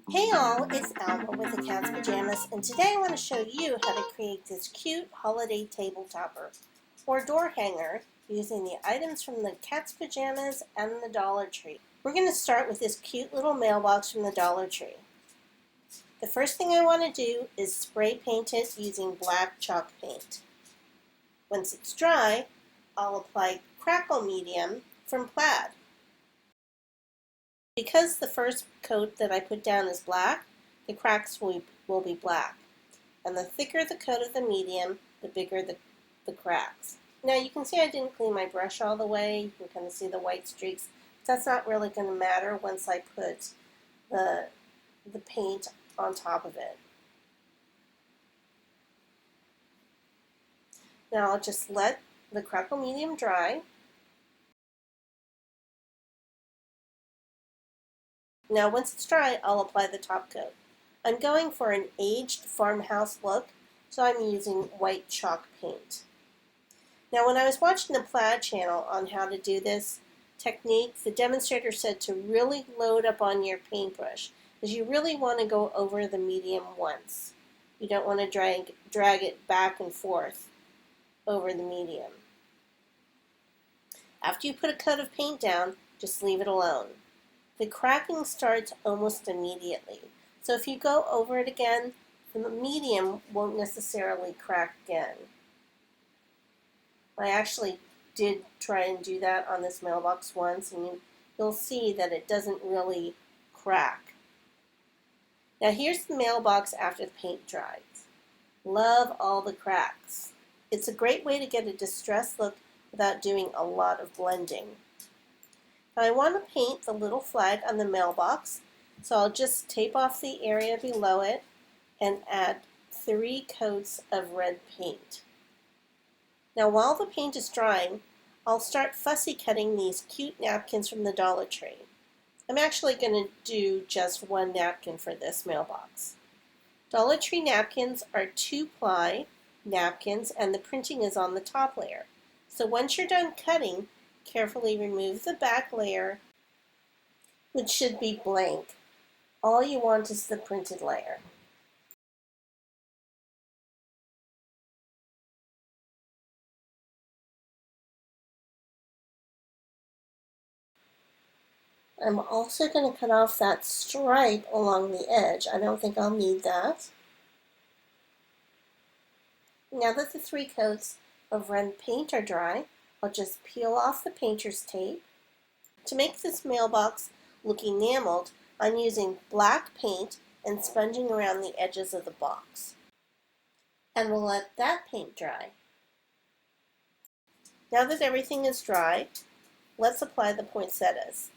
Hey all, it's Alma with the Cat's Pajamas, and today I want to show you how to create this cute holiday table topper or door hanger using the items from the Cat's Pajamas and the Dollar Tree. We're going to start with this cute little mailbox from the Dollar Tree. The first thing I want to do is spray paint it using black chalk paint. Once it's dry, I'll apply crackle medium from Plaid. Because the first coat that I put down is black, the cracks will be black. And the thicker the coat of the medium, the bigger the cracks. Now you can see I didn't clean my brush all the way. You can kind of see the white streaks. That's not really going to matter once I put the paint on top of it. Now I'll just let the crackle medium dry. Now once it's dry, I'll apply the top coat. I'm going for an aged farmhouse look, so I'm using white chalk paint. Now when I was watching the Plaid channel on how to do this technique, the demonstrator said to really load up on your paintbrush, because you really want to go over the medium once. You don't want to drag it back and forth over the medium. After you put a coat of paint down, just leave it alone. The cracking starts almost immediately, so if you go over it again, the medium won't necessarily crack again. I actually did try and do that on this mailbox once, and you'll see that it doesn't really crack. Now here's the mailbox after the paint dries. Love all the cracks. It's a great way to get a distressed look without doing a lot of blending. Now I want to paint the little flag on the mailbox, so I'll just tape off the area below it and add 3 coats of red paint. Now while the paint is drying, I'll start fussy cutting these cute napkins from the Dollar Tree. I'm actually going to do just 1 napkin for this mailbox. Dollar Tree napkins are 2-ply napkins, and the printing is on the top layer. So once you're done cutting, carefully remove the back layer, which should be blank. All you want is the printed layer. I'm also going to cut off that stripe along the edge. I don't think I'll need that. Now that the 3 coats of red paint are dry, I'll just peel off the painter's tape. To make this mailbox look enameled, I'm using black paint and sponging around the edges of the box. And we'll let that paint dry. Now that everything is dry, let's apply the poinsettias.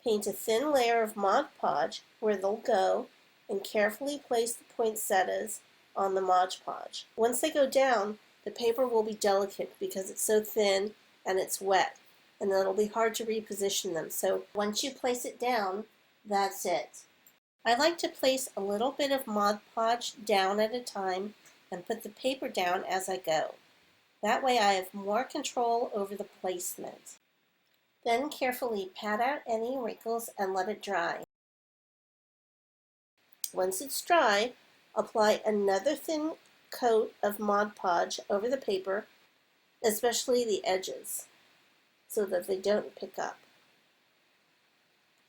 Paint a thin layer of Mod Podge where they'll go, and carefully place the poinsettias on the Mod Podge. Once they go down, the paper will be delicate because it's so thin and it's wet, and it'll be hard to reposition them. So once you place it down, that's it. I like to place a little bit of Mod Podge down at a time and put the paper down as I go. That way I have more control over the placement. Then carefully pat out any wrinkles and let it dry. Once it's dry, apply another thin coat of Mod Podge over the paper, especially the edges, so that they don't pick up.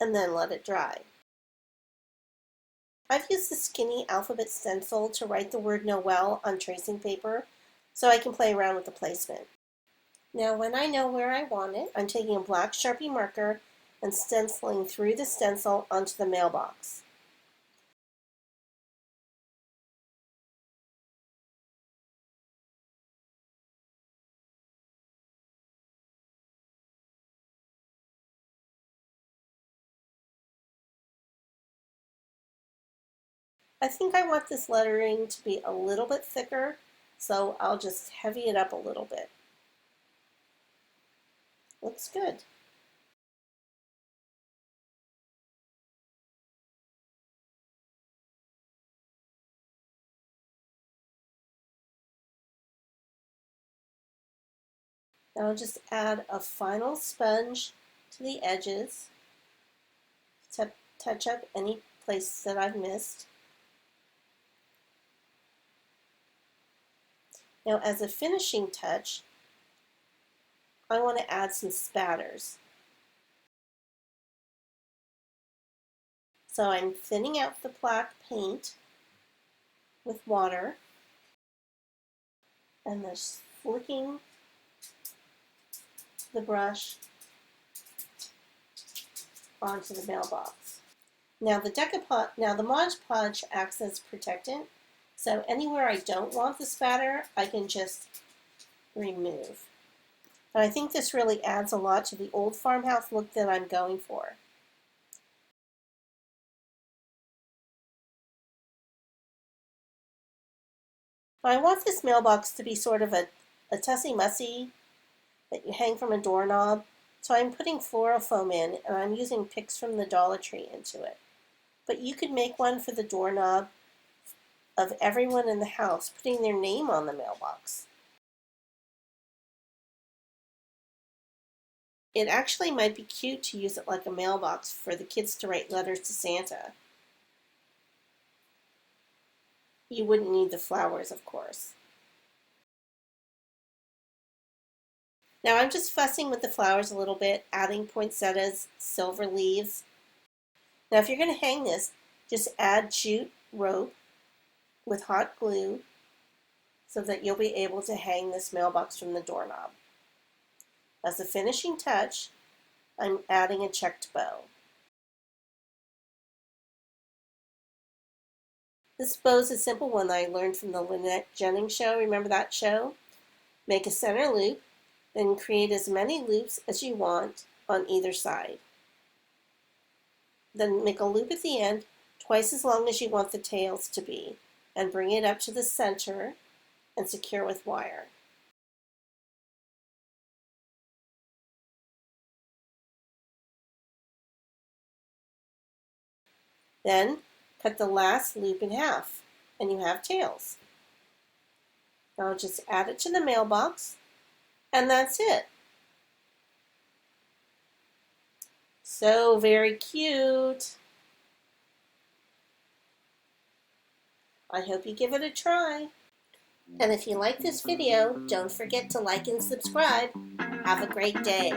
And then let it dry. I've used the skinny Alphabet Stencil to write the word Noel on tracing paper, so I can play around with the placement. Now when I know where I want it, I'm taking a black Sharpie marker and stenciling through the stencil onto the mailbox. I think I want this lettering to be a little bit thicker, so I'll just heavy it up a little bit. Looks good. Now I'll just add a final sponge to the edges to touch up any places that I've missed. Now, as a finishing touch, I want to add some spatters. So I'm thinning out the black paint with water and just flicking the brush onto the mailbox. Now the Mod Podge acts as protectant, so anywhere I don't want the spatter, I can just remove. And I think this really adds a lot to the old farmhouse look that I'm going for. I want this mailbox to be sort of a tussy-mussy that you hang from a doorknob. So I'm putting floral foam in, and I'm using picks from the Dollar Tree into it. But you could make one for the doorknob of everyone in the house, putting their name on the mailbox. It actually might be cute to use it like a mailbox for the kids to write letters to Santa. You wouldn't need the flowers, of course. Now I'm just fussing with the flowers a little bit, adding poinsettias, silver leaves. Now if you're going to hang this, just add jute rope with hot glue so that you'll be able to hang this mailbox from the doorknob. As a finishing touch, I'm adding a checked bow. This bow is a simple one that I learned from the Lynette Jennings show. Remember that show? Make a center loop, then create as many loops as you want on either side. Then make a loop at the end, twice as long as you want the tails to be, and bring it up to the center and secure with wire. Then cut the last loop in half, and you have tails. Now just add it to the mailbox, and that's it. So very cute. I hope you give it a try. And if you like this video, don't forget to like and subscribe. Have a great day.